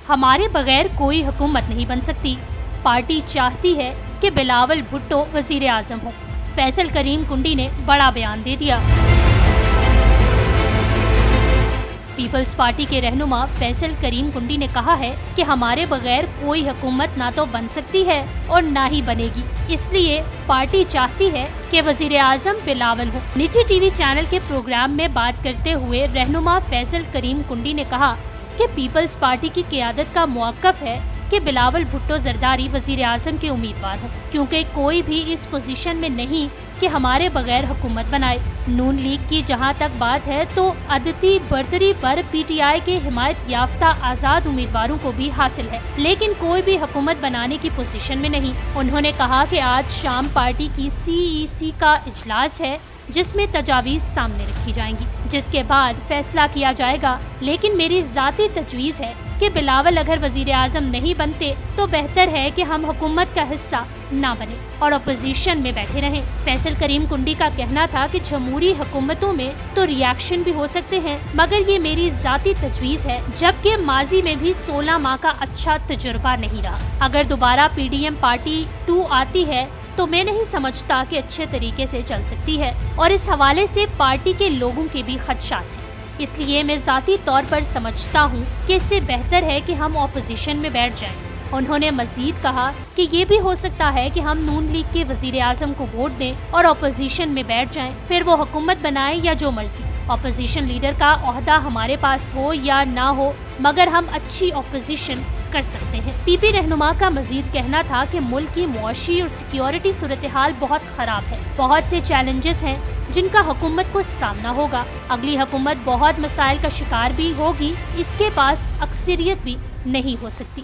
हमारे बगैर कोई हुकूमत नहीं बन सकती। पार्टी चाहती है कि बिलावल भुट्टो वजीर आजम हो। फैसल करीम कुंडी ने बड़ा बयान दे दिया। पीपल्स पार्टी के रहनुमा फैसल करीम कुंडी ने कहा है कि हमारे बगैर कोई हुकूमत ना तो बन सकती है और ना ही बनेगी, इसलिए पार्टी चाहती है कि वजीर आजम बिलावल हो। निजी टीवी चैनल के प्रोग्राम में बात करते हुए रहनुमा फैसल करीम कुंडी ने कहा कि पीपल्स पार्टी की क़यादत का मौक़िफ़ है कि बिलावल भुट्टो जरदारी वजीर आजम के उम्मीदवार हो, क्योंकि कोई भी इस पोजीशन में नहीं कि हमारे बगैर हुकूमत बनाए। नून लीग की जहां तक बात है तो अदती बर्तरी पर पीटीआई के हिमायत याफ्ता आज़ाद उम्मीदवारों को भी हासिल है, लेकिन कोई भी हुकूमत बनाने की पोजीशन में नहीं। उन्होंने कहा कि आज शाम पार्टी की CEC का इजलास है जिसमें तजावीज़ सामने रखी जाएंगी, जिसके बाद फैसला किया जाएगा। लेकिन मेरी ज़ाती तजवीज़ है कि बिलावल अगर वजीर आजम नहीं बनते तो बेहतर है कि हम हुकूमत का हिस्सा ना बने और अपोजिशन में बैठे रहें। फैसल करीम कुंडी का कहना था कि जमहूरी हुकूमतों में तो रिएक्शन भी हो सकते हैं, मगर ये मेरी ज़ाती तजवीज़ है, जबकि माजी में भी 16 माह का अच्छा तजुर्बा नहीं रहा। अगर दोबारा PDM पार्टी 2 आती है तो मैं नहीं समझता कि अच्छे तरीके से चल सकती है, और इस हवाले से पार्टी के लोगों के भी खदशात हैं। इसलिए मैं ज़ाती तौर पर समझता हूँ कि इससे बेहतर है कि हम ऑपोजिशन में बैठ जाएं। उन्होंने मजीद कहा कि ये भी हो सकता है कि हम नून लीग के वजीर आजम को वोट दें और ऑपोजिशन में बैठ जाएं, फिर वो हुकूमत बनाए या जो मर्जी। ऑपोजिशन लीडर का ओहदा हमारे पास हो या ना हो, मगर हम अच्छी ऑपोजिशन कर सकते हैं। PP रहनुमा का मजीद कहना था कि मुल्क की मुआशी और सिक्योरिटी सूरत हाल बहुत खराब है। बहुत से चैलेंजेस हैं जिनका हुकूमत को सामना होगा। अगली हुकूमत बहुत मसाइल का शिकार भी होगी, इसके पास अक्सरियत भी नहीं हो सकती।